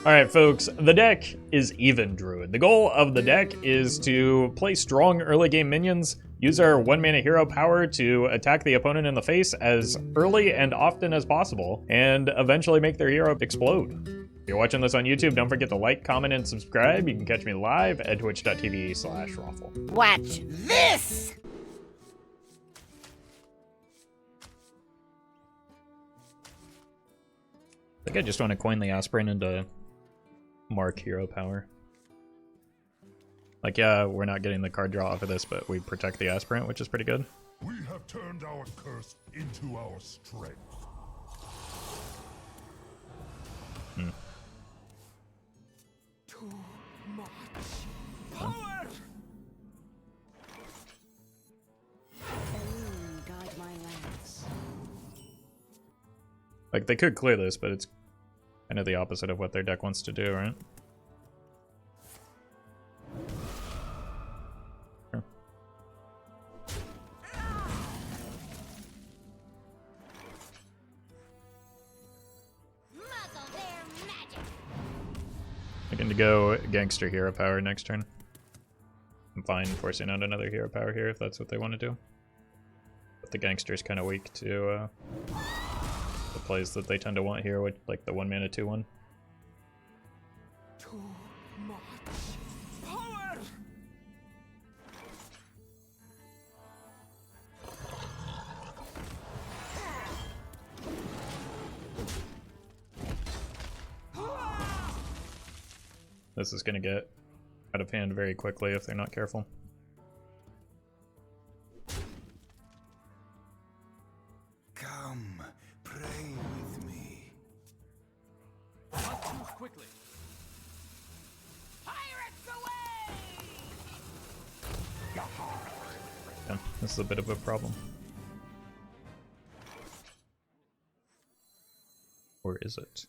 Alright folks, the deck is even Druid. The goal of the deck is to play strong early game minions, use our 1-mana hero power to attack the opponent in the face as early and often as possible, and eventually make their hero explode. If you're watching this on YouTube, don't forget to like, comment, and subscribe. You can catch me live at twitch.tv/Roffle. Watch this! I think I just want to coin the Aspirant into Mark hero power. Like, yeah, we're not getting the card draw off of this, but we protect the Aspirant, which is pretty good. We have turned our curse into our strength. Too much power! Guide my lance. Like, they could clear this, but it's kind of the opposite of what their deck wants to do, right? Sure. Looking to go Gankster hero power next turn. I'm fine forcing out another hero power here if that's what they want to do. But the Gankster's kind of weak to the plays that they tend to want here, with like the 1-mana 2/1. Too much power! This is going to get out of hand very quickly if they're not careful. Come, pray with me. Not move quickly. Pirates away! Yeah, this is a bit of a problem. Or is it?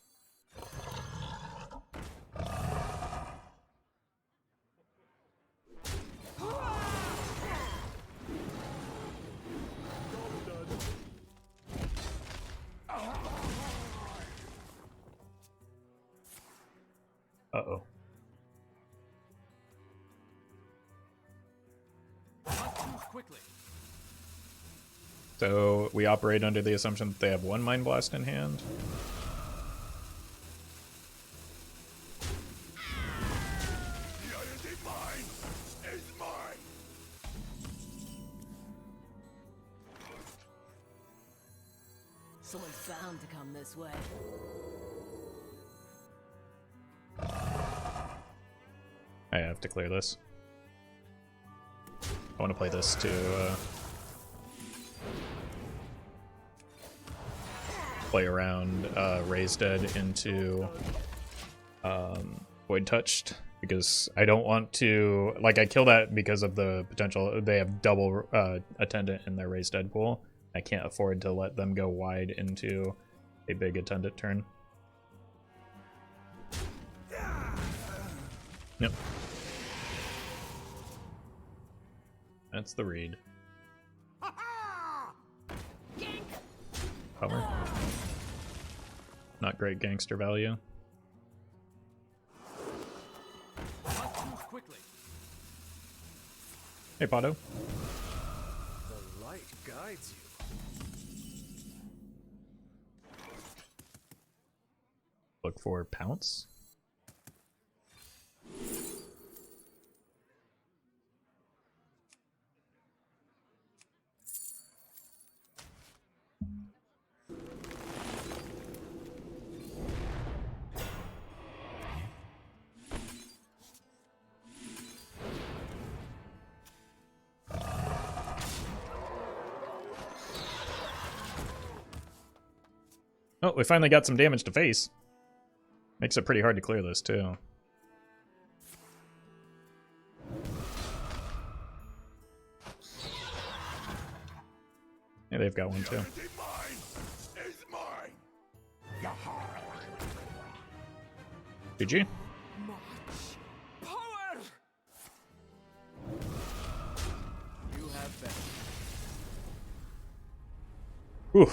Uh-oh. Not move quickly. So we operate under the assumption that they have 1 Mind Blast in hand. The enemy mine is mine. Someone's bound to come this way. I have to clear this. I want to play this to play around Raise Dead into Void Touched, because I don't want to, like, I kill that because of the potential they have double Attendant in their Raise Dead pool. I can't afford to let them go wide into a big Attendant turn. Yep. That's the read. Power. Not great gangster value. Not move quickly. Hey, Pato. The light guides you. Look for Pounce. Oh, we finally got some damage to face. Makes it pretty hard to clear this, too. Yeah, they've got one, too. The enemy mine is mine. GG. Power! You have been. Whew.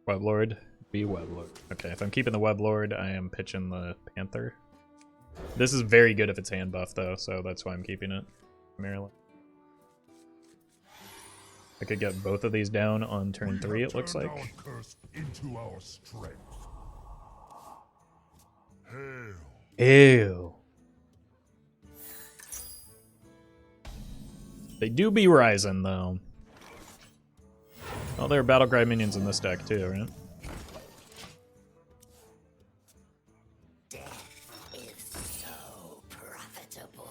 Weblord Be Weblord. Okay, if I'm keeping the Weblord, I am pitching the Panther. This is very good if it's hand buff, though, so that's why I'm keeping it primarily. I could get both of these down on turn 3, it looks like. Our curse into our strength. Hail. Ew. They do be rising, though. Well, there are Battleground minions in this deck, too, right? Death is so profitable.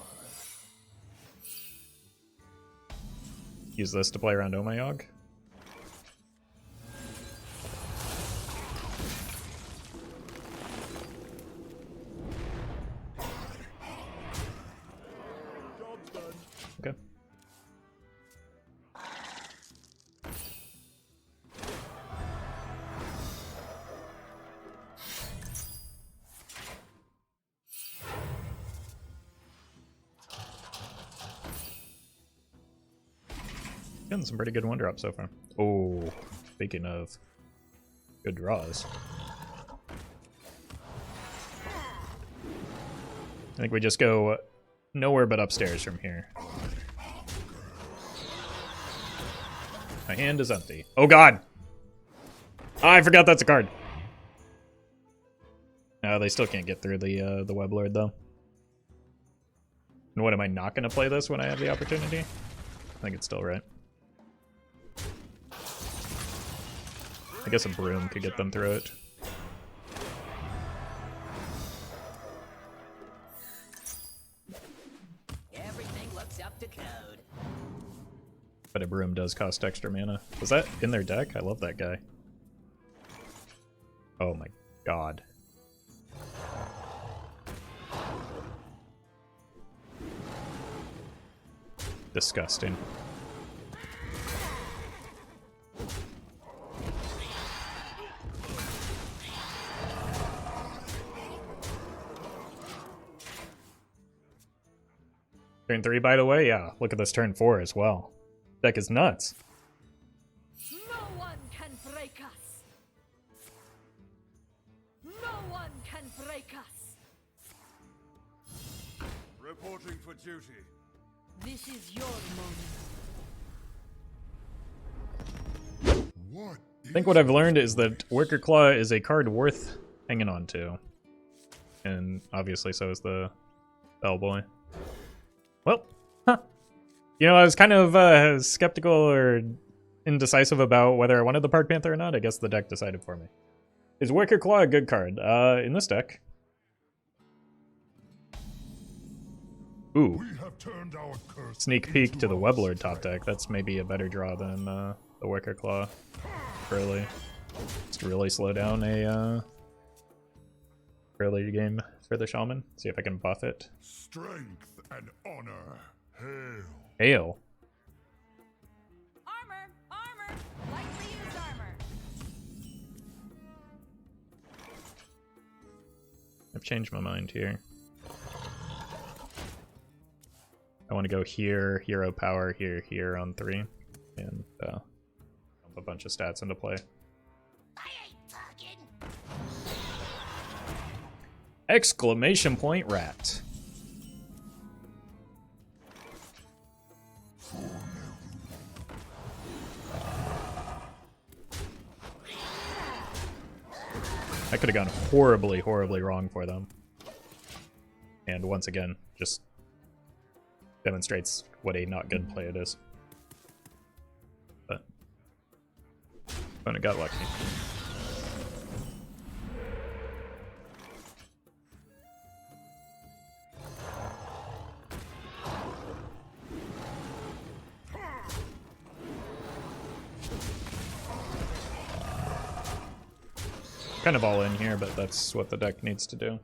Use this to play around Omayog. Okay. Getting some pretty good one drop so far. Oh, speaking of good draws. I think we just go nowhere but upstairs from here. My hand is empty. Oh god! Oh, I forgot that's a card. No, they still can't get through the Weblord though. And what, am I not going to play this when I have the opportunity? I think it's still right. I guess a broom could get them through it. Everything looks up to code. But a broom does cost extra mana. Was that in their deck? I love that guy. Oh my god. Disgusting. Turn 3, by the way? Yeah, look at this turn 4 as well. Deck is nuts. No one can break us. No one can break us. Reporting for duty. This is your moment. What? I think what I've learned is that Wickerclaw is a card worth hanging on to. And obviously so is the Bellboy. Well, huh. You know, I was kind of skeptical or indecisive about whether I wanted the Park Panther or not. I guess the deck decided for me. Is Wickerclaw a good card? In this deck. Ooh. We have turned our curse Sneak peek into to the our Weblord top strength. deck. That's maybe a better draw than the Wickerclaw. Early. Just to really slow down a early game for the shaman. See if I can buff it. Strength and honor. Hail. Hail. Armor! Armor! Lightly used armor. I've changed my mind here. I want to go here, hero power, here on 3. And dump a bunch of stats into play. I ain't talking. Exclamation point rat. I could have gone horribly, horribly wrong for them. And once again, just demonstrates what a not good play it is. But opponent got lucky. Kind of all in here, but that's what the deck needs to do.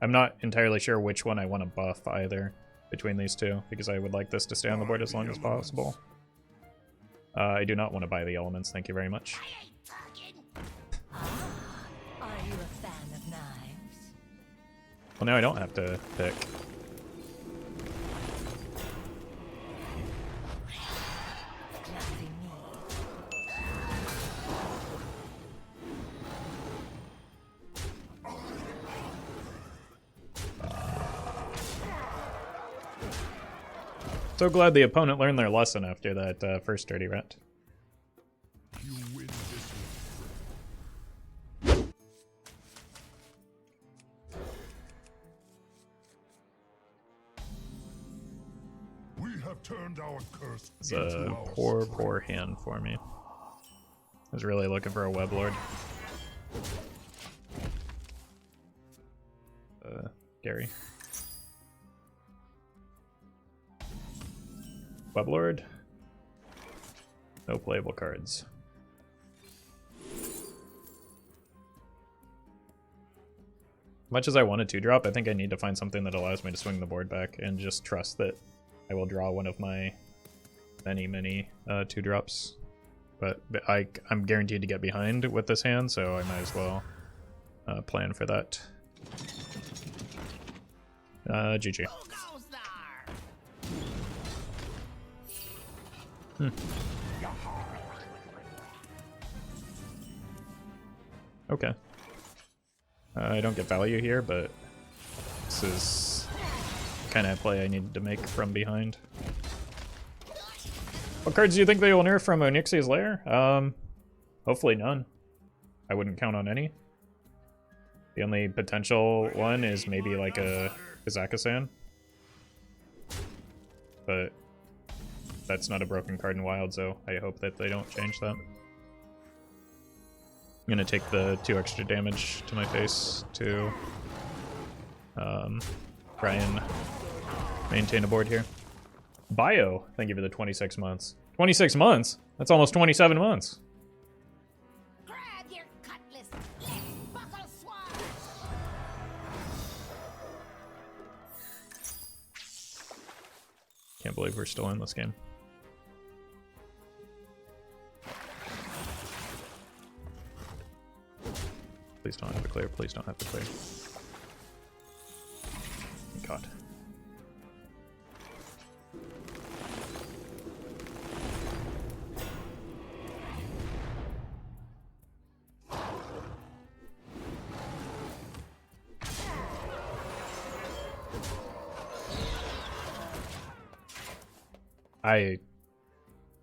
I'm not entirely sure which one I want to buff either between these two, because I would like this to stay on the board as long as possible. I do not want to buy the elements, thank you very much. I ain't talking. Are you a fan of knives? Well, now I don't have to pick. Nothing me. So glad the opponent learned their lesson after that first dirty rat. You win this one. We have turned our curse It's into a our poor, strength. poor hand for me. I was really looking for a Weblord. Gary. Weblord. No playable cards. Much as I want a 2-drop, I think I need to find something that allows me to swing the board back and just trust that I will draw one of my many 2-drops. But I'm guaranteed to get behind with this hand, so I might as well plan for that. GG. Okay. I don't get value here, but this is kind of play I needed to make from behind. What cards do you think they will nerf from Onyxia's Lair? Hopefully none. I wouldn't count on any. The only potential one is maybe like a Kazakhstan. But that's not a broken card in Wild, so I hope that they don't change that. I'm gonna take the 2 extra damage to my face to try and maintain a board here. Bio, thank you for the 26 months. 26 months? That's almost 27 months. Grab your cutlass. Let's buckle sword. Can't believe we're still in this game. Please don't have to clear, please don't have to clear. God.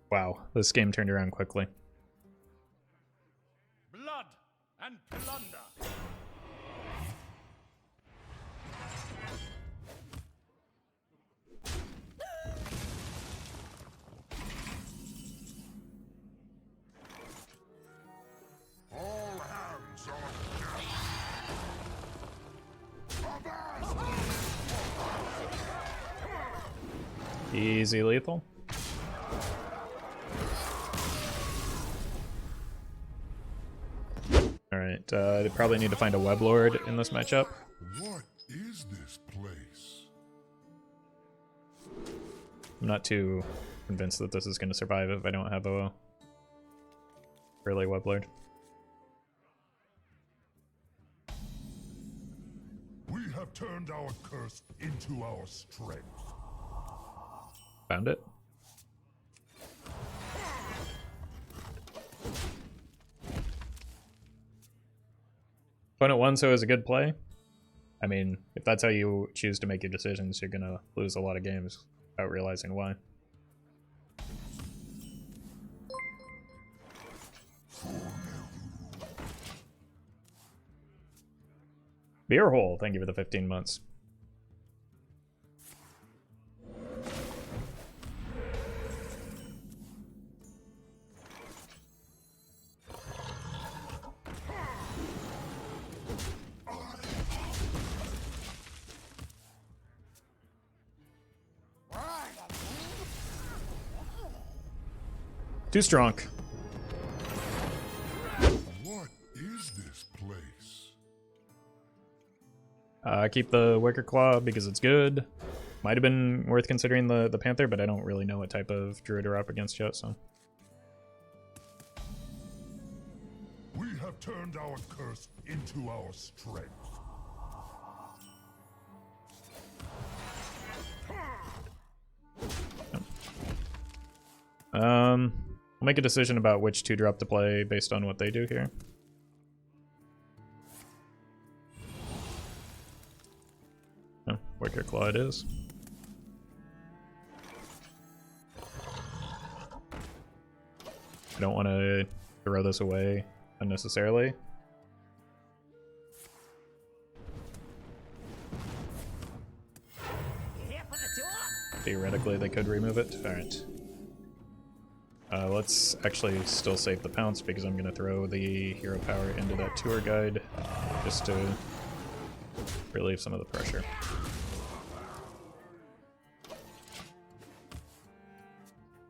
Wow, this game turned around quickly. Blood and plunder. All hands on deck. Easy lethal. Alright, they probably need to find a Weblord in this matchup. What is this place? I'm not too convinced that this is going to survive if I don't have a early Weblord. We have turned our curse into our strength. Found it. Opponent 1, so is a good play. I mean, if that's how you choose to make your decisions, you're gonna lose a lot of games without realizing why. Beer Hole, thank you for the 15 months. Too strong. What is this place? Keep the Wickerclaw because it's good. Might have been worth considering the Panther, but I don't really know what type of Druid we're up against yet, so. We have turned our curse into our strength. I'll make a decision about which 2-drop to play based on what they do here. Oh, Wickerclaw it is. I don't want to throw this away unnecessarily. Theoretically, they could remove it. Alright. Let's actually still save the Pounce because I'm going to throw the hero power into that tour guide just to relieve some of the pressure.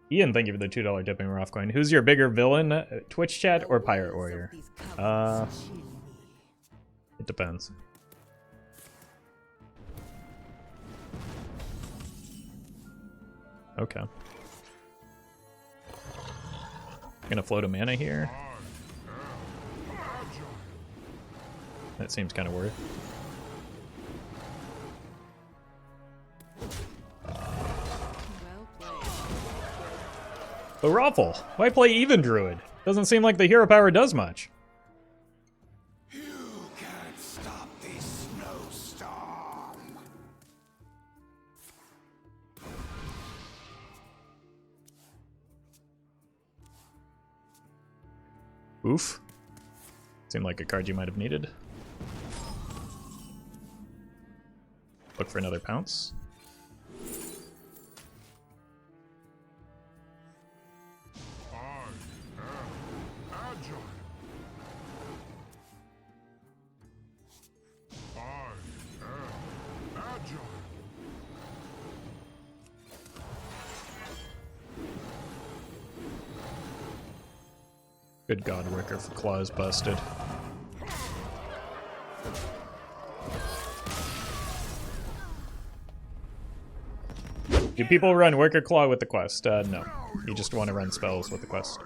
Ian, thank you for the $2 dipping Roffle Coin. Who's your bigger villain, Twitch chat or Pirate Warrior? It depends. Okay. Gonna float a mana here. That seems kind of worth. But Roffle, why play even Druid? Doesn't seem like the hero power does much. You can't stop this snowstorm. Oof. Seemed like a card you might have needed. Look for another Pounce. Good God, Wickerclaw is busted. Do people run Wickerclaw with the quest? No. You just want to run spells with the quest.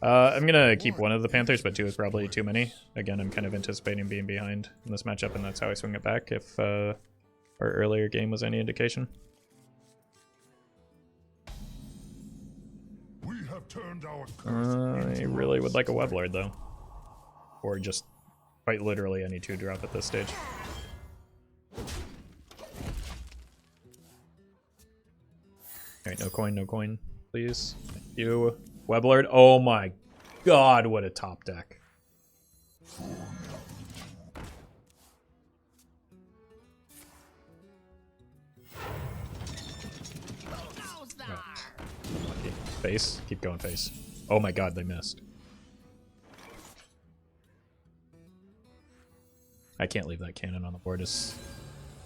I'm gonna keep one of the Panthers, but two is probably too many. Again, I'm kind of anticipating being behind in this matchup, and that's how I swing it back if our earlier game was any indication. I really would like a Weblord, though. Or just quite literally any 2-drop at this stage. Alright, no coin, please. Thank you. Weblord. Oh my god, what a top deck. Unlucky. Face. Keep going, face. Oh my god, they missed. I can't leave that cannon on the board as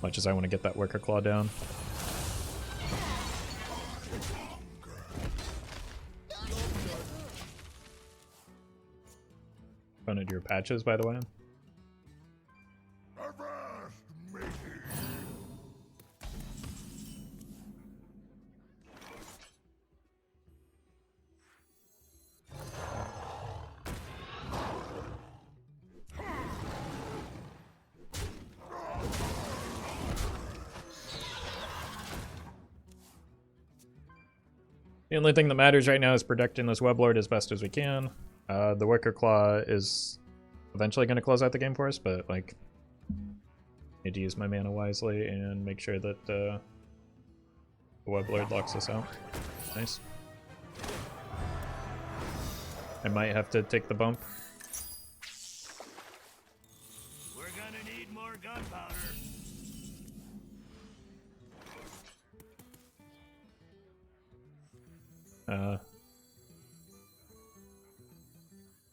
much as I want to get that Wickerclaw down. Wanted your patches, by the way. The only thing that matters right now is protecting this Weblord as best as we can. The Wickerclaw is eventually going to close out the game for us, but like, need to use my mana wisely and make sure that the Weblord locks us out. Nice. I might have to take the bump. We're gonna need more gunpowder.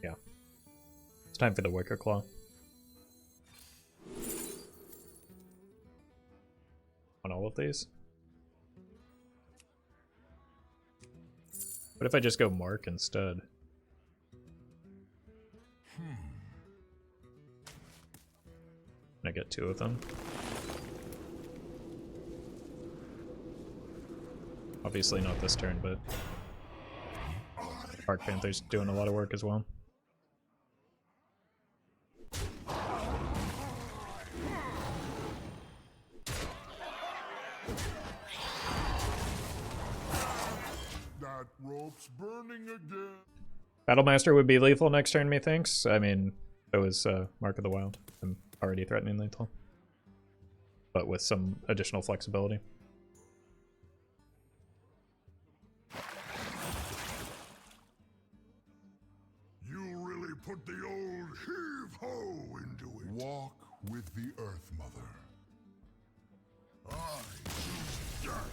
Yeah. It's time for the Wickerclaw. On all of these? What if I just go Mark instead? Can I get 2 of them? Obviously not this turn, but Park Panther's doing a lot of work as well. That rope's burning again. Battlemaster would be lethal next turn, methinks. I mean, it was Mark of the Wild. I'm already threatening lethal, but with some additional flexibility. I choose death.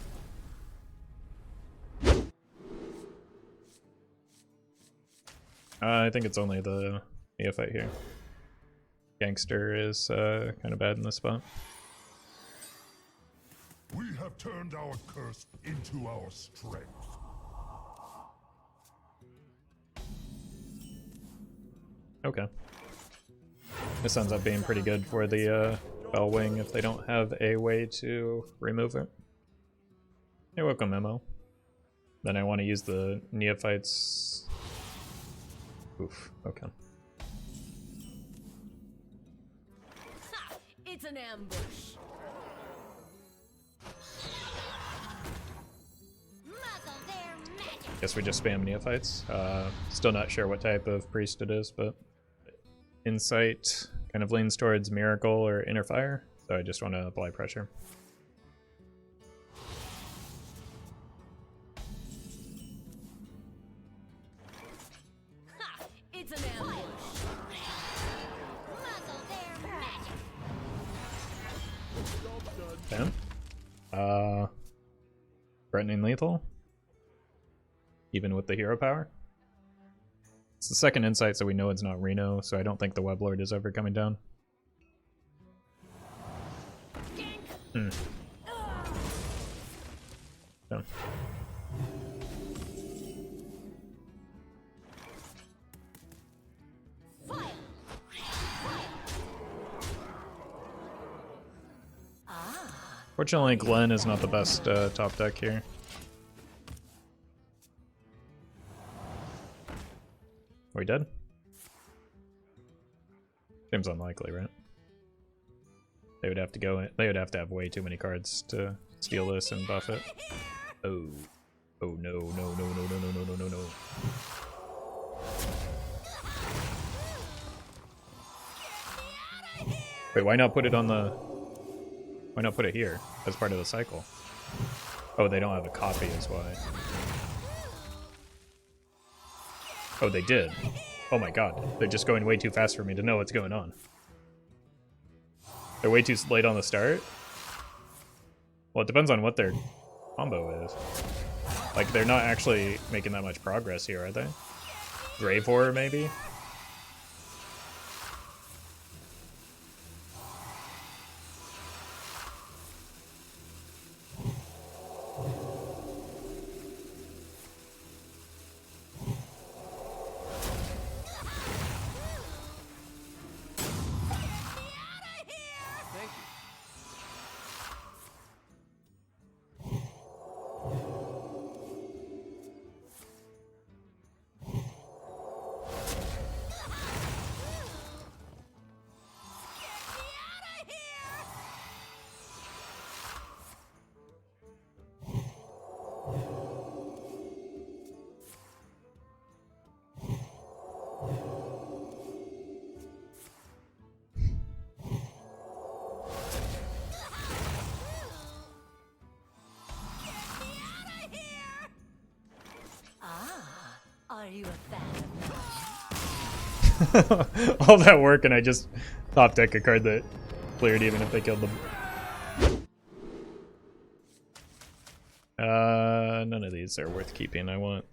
I think it's only the Neophyte here. Gankster is kind of bad in this spot. We have turned our curse into our strength. Okay. This ends up being pretty good for the Felwing if they don't have a way to remove it. You're welcome, Memo. Then I want to use the Neophytes. Oof, okay. Ha! It's an ambush. Muzzle their magic. Guess we just spam Neophytes. Still not sure what type of priest it is, but Insight kind of leans towards Miracle or Inner Fire, so I just want to apply pressure. Ha! It's an ambush. Muzzle their magic. Okay. Threatening Lethal? Even with the hero power? It's the second insight, so we know it's not Reno, so I don't think the Weblord is ever coming down. Hmm. Yeah. Fortunately, Glenn is not the best top deck here. Are we dead? Seems unlikely, right? They would have to go in, they would have to have way too many cards to steal this and buff it. Oh. Oh no, no, no, no, no, no, no, no, no, no. Wait, why not put it on the... Why not put it here as part of the cycle? Oh, they don't have a copy is why. Oh, they did. Oh my god. They're just going way too fast for me to know what's going on. They're way too late on the start? Well, it depends on what their combo is. Like, they're not actually making that much progress here, are they? Grave Horror, maybe? Are you a fan of All that work and I just top deck a card that cleared even if they killed them. None of these are worth keeping. I want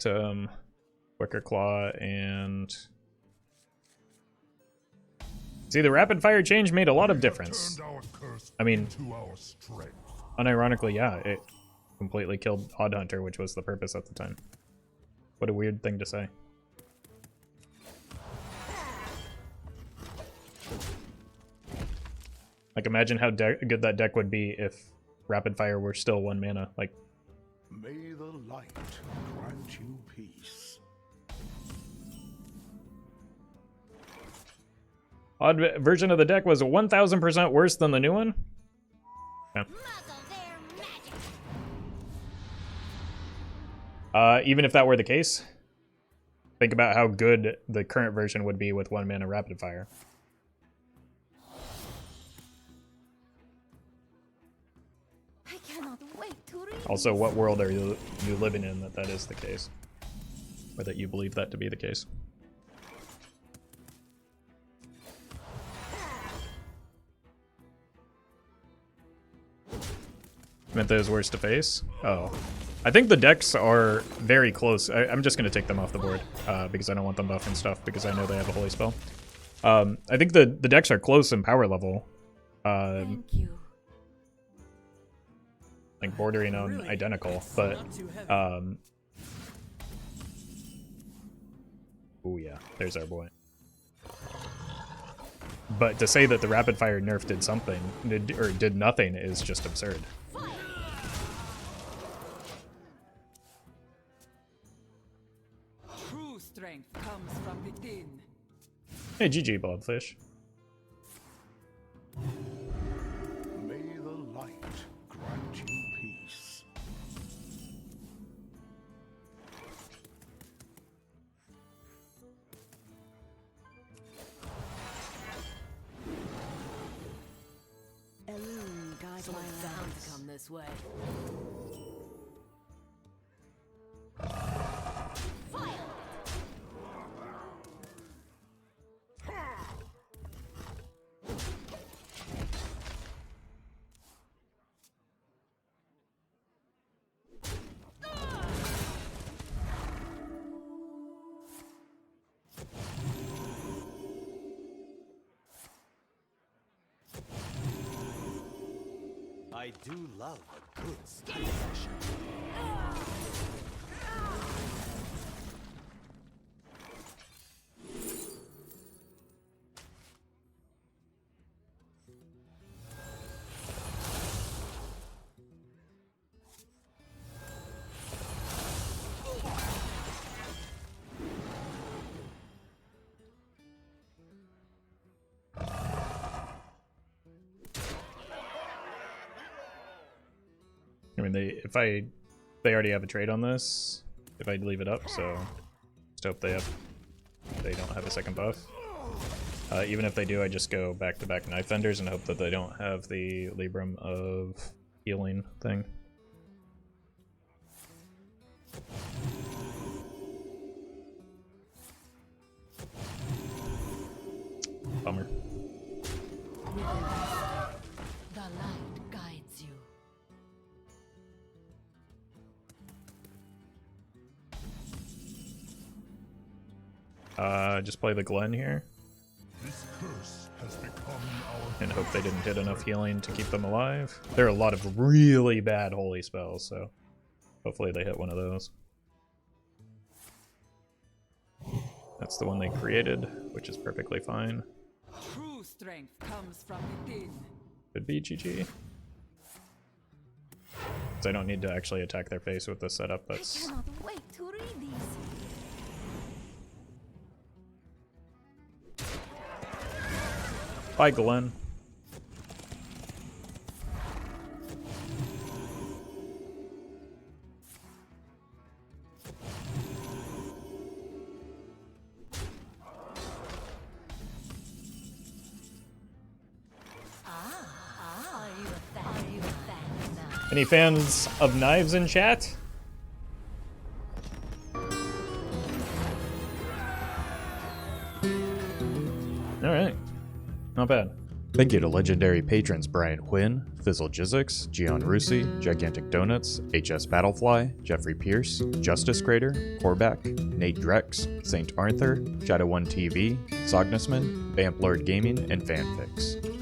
Wickerclaw and... See, the rapid fire change made a lot of difference. I mean, unironically, yeah, it completely killed Odd Hunter, which was the purpose at the time. What a weird thing to say. Like, imagine how good that deck would be if Rapid Fire were still 1 mana. Like, may the light grant you peace. odd version of the deck was 1000% worse than the new one? Yeah. Even if that were the case, think about how good the current version would be with 1 mana Rapid Fire. I cannot wait to read. Also, what world are you living in that is the case? Or that you believe that to be the case? Mantha is worse to face? Oh. I think the decks are very close. I'm just going to take them off the board because I don't want them buffing stuff because I know they have a holy spell. I think the decks are close in power level. Thank you. Like bordering on identical, but oh yeah, there's our boy. But to say that the rapid fire nerf did something or did nothing is just absurd. True strength comes from within. Hey, GG, Blobfish. May the light grant you peace. Guys, my bound to come this way. I do love a good study session. I mean, they already have a trade on this. If I leave it up, so just hope they don't have a second buff. Even if they do, I just go back-to-back knife vendors and hope that they don't have the Libram of healing thing. Bummer. The light guides you. Just play the Glen here. This curse has become our And hope they didn't hit enough healing to keep them alive. There are a lot of really bad holy spells, so hopefully they hit one of those. That's the one they created, which is perfectly fine. True strength comes from within. Could be GG. So I don't need to actually attack their face with this setup. I That's cannot wait to read these. bye, Glenn. Are you a fan of knives? Any fans of knives in chat? Alright. Not bad. Thank you to legendary patrons Brian Quinn, Fizzle Jizzix, Gian Rusi, Gigantic Donuts, HS Battlefly, Jeffrey Pierce, Justice Crater, Corback, Nate Drex, Saint Arthur, Shadow1 TV, Sognusman, Vamplord Gaming, and Fanfix.